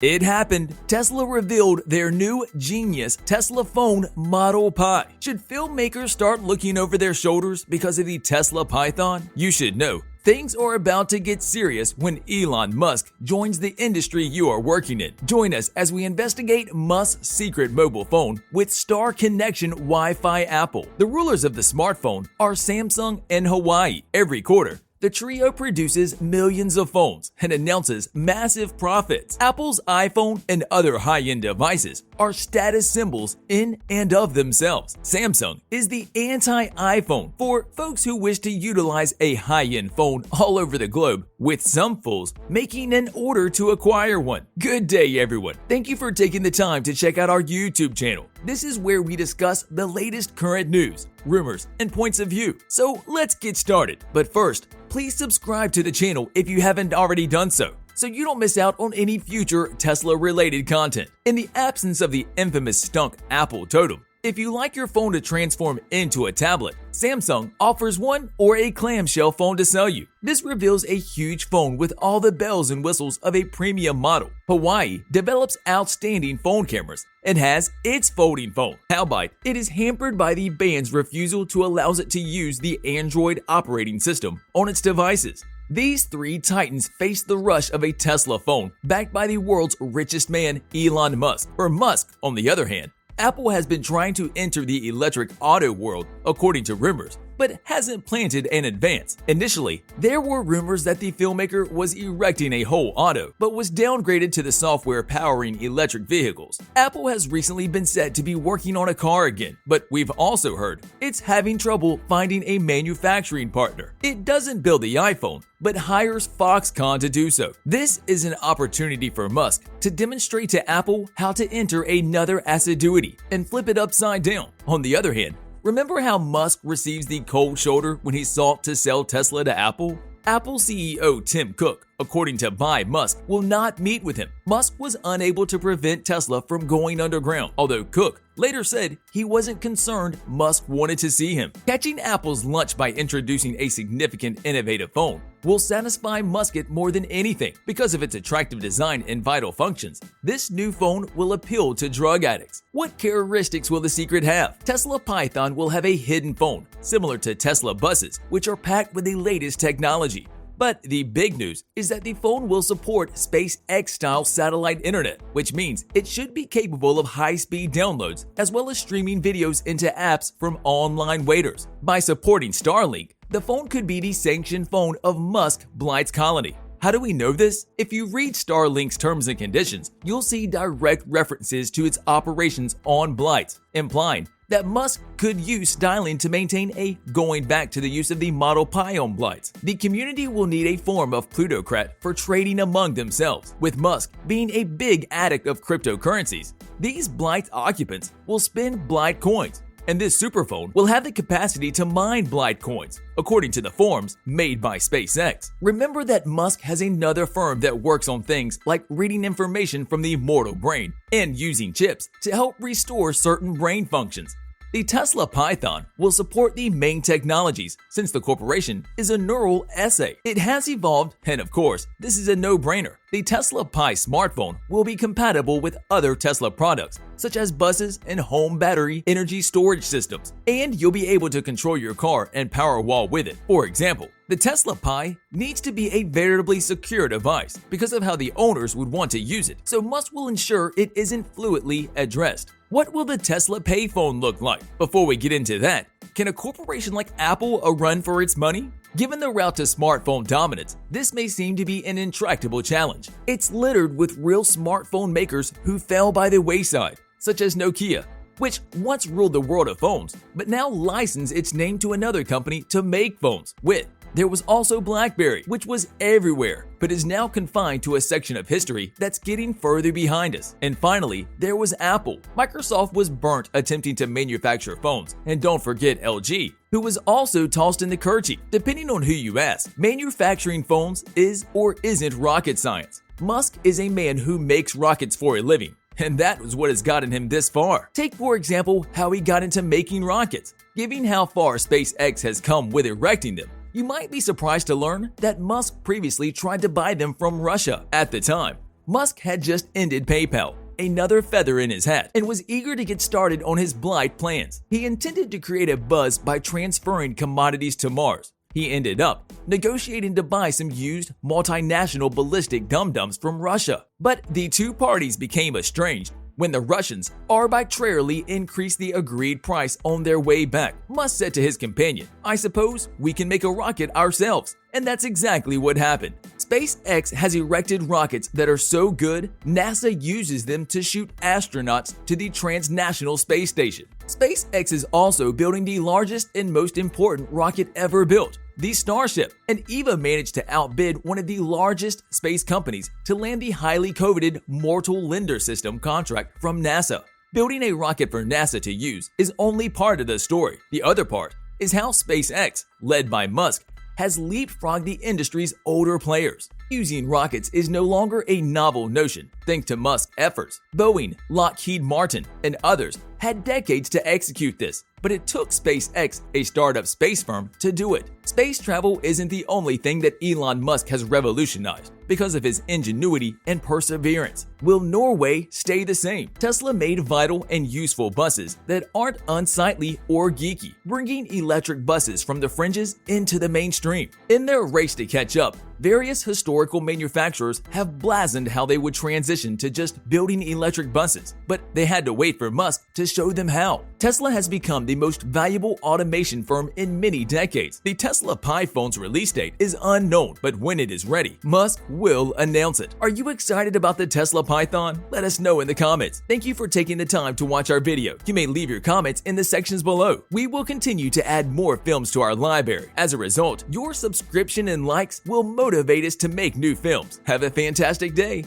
It happened. Tesla revealed their new genius Tesla phone Model Pi. Should filmmakers start looking over their shoulders because of the Tesla Python? You should know. Things are about to get serious when Elon Musk joins the industry you are working in. Join us as we investigate Musk's secret mobile phone with Star Connection Wi-Fi Apple. The rulers of the smartphone are Samsung and Hawaii. Every quarter, the trio produces millions of phones and announces massive profits. Apple's iPhone and other high-end devices are status symbols in and of themselves. Samsung is the anti-iPhone for folks who wish to utilize a high-end phone all over the globe, with some fools making an order to acquire one. Good day, everyone. Thank you for taking the time to check out our YouTube channel. This is where we discuss the latest current news, rumors, and points of view. So let's get started. But first, please subscribe to the channel if you haven't already done so you don't miss out on any future Tesla-related content. In the absence of the infamous stunk Apple totem, if you like your phone to transform into a tablet, Samsung offers one or a clamshell phone to sell you. This reveals a huge phone with all the bells and whistles of a premium model. Hawaii develops outstanding phone cameras and has its folding phone. Howbeit, it is hampered by the band's refusal to allow it to use the Android operating system on its devices. These three titans face the rush of a Tesla phone backed by the world's richest man, Elon Musk. For Musk, on the other hand, Apple has been trying to enter the electric auto world, according to rumors, but hasn't planted an advance. Initially, there were rumors that the filmmaker was erecting a whole auto, but was downgraded to the software powering electric vehicles. Apple has recently been said to be working on a car again, but we've also heard it's having trouble finding a manufacturing partner. It doesn't build the iPhone, but hires Foxconn to do so. This is an opportunity for Musk to demonstrate to Apple how to enter another assiduity and flip it upside down. On the other hand, remember how Musk receives the cold shoulder when he sought to sell Tesla to Apple? Apple CEO Tim Cook, according to Musk, will not meet with him. Musk was unable to prevent Tesla from going underground, although Cook later said he wasn't concerned Musk wanted to see him. Catching Apple's lunch by introducing a significant innovative phone will satisfy Musk more than anything because of its attractive design and vital functions. This new phone will appeal to drug addicts. What characteristics will the secret have? Tesla Python will have a hidden phone, similar to Tesla buses, which are packed with the latest technology. But the big news is that the phone will support SpaceX-style satellite internet, which means it should be capable of high-speed downloads as well as streaming videos into apps from online waiters. By supporting Starlink, the phone could be the sanctioned phone of Musk Blight's colony. How do we know this? If you read Starlink's terms and conditions, you'll see direct references to its operations on Blight, implying that Musk could use styling to maintain a going back to the use of the Model Pi on Blight. The community will need a form of plutocrat for trading among themselves, with Musk being a big addict of cryptocurrencies. These Blight occupants will spend Blight coins, and this superphone will have the capacity to mine Blight coins, according to the forms made by SpaceX. Remember that Musk has another firm that works on things like reading information from the mortal brain and using chips to help restore certain brain functions. The Tesla Python will support the main technologies since the corporation is a neural essay. It has evolved, and of course, this is a no-brainer. The Tesla Pi smartphone will be compatible with other Tesla products, such as buses and home battery energy storage systems, and you'll be able to control your car and Powerwall with it. For example, the Tesla Pi needs to be a veritably secure device because of how the owners would want to use it, so Musk will ensure it isn't fluidly addressed. What will the Tesla payphone look like? Before we get into that, can a corporation like Apple run for its money? Given the route to smartphone dominance, this may seem to be an intractable challenge. It's littered with real smartphone makers who fell by the wayside, such as Nokia, which once ruled the world of phones, but now licensed its name to another company to make phones with. There was also BlackBerry, which was everywhere, but is now confined to a section of history that's getting further behind us. And finally, there was Apple. Microsoft was burnt attempting to manufacture phones. And don't forget LG, who was also tossed in the kerchief. Depending on who you ask, manufacturing phones is or isn't rocket science. Musk is a man who makes rockets for a living, and that was what has gotten him this far. Take, for example, how he got into making rockets. Given how far SpaceX has come with erecting them, you might be surprised to learn that Musk previously tried to buy them from Russia. At the time, Musk had just ended PayPal, another feather in his hat, and was eager to get started on his blight plans. He intended to create a buzz by transferring commodities to Mars. He ended up negotiating to buy some used multinational ballistic dum-dums from Russia. But the two parties became estranged when the Russians arbitrarily increased the agreed price on their way back. Musk said to his companion, "I suppose we can make a rocket ourselves." And that's exactly what happened. SpaceX has erected rockets that are so good, NASA uses them to shoot astronauts to the transnational space station. SpaceX is also building the largest and most important rocket ever built, the Starship, and EVA managed to outbid one of the largest space companies to land the highly coveted Mortal Lander System contract from NASA. Building a rocket for NASA to use is only part of the story. The other part is how SpaceX, led by Musk, has leapfrogged the industry's older players. Using rockets is no longer a novel notion, thanks to Musk's efforts. Boeing, Lockheed Martin, and others had decades to execute this, but it took SpaceX, a startup space firm, to do it. Space travel isn't the only thing that Elon Musk has revolutionized. Because of his ingenuity and perseverance, will Norway stay the same? Tesla made vital and useful buses that aren't unsightly or geeky, bringing electric buses from the fringes into the mainstream. In their race to catch up, various historical manufacturers have blazoned how they would transition to just building electric buses, but they had to wait for Musk to show them how. Tesla has become the most valuable automation firm in many decades. The Tesla Pi phone's release date is unknown, but when it is ready, Musk will announce it. Are you excited about the Tesla Python? Let us know in the comments. Thank you for taking the time to watch our video. You may leave your comments in the sections below. We will continue to add more films to our library. As a result, your subscription and likes will motivate us to make new films. Have a fantastic day.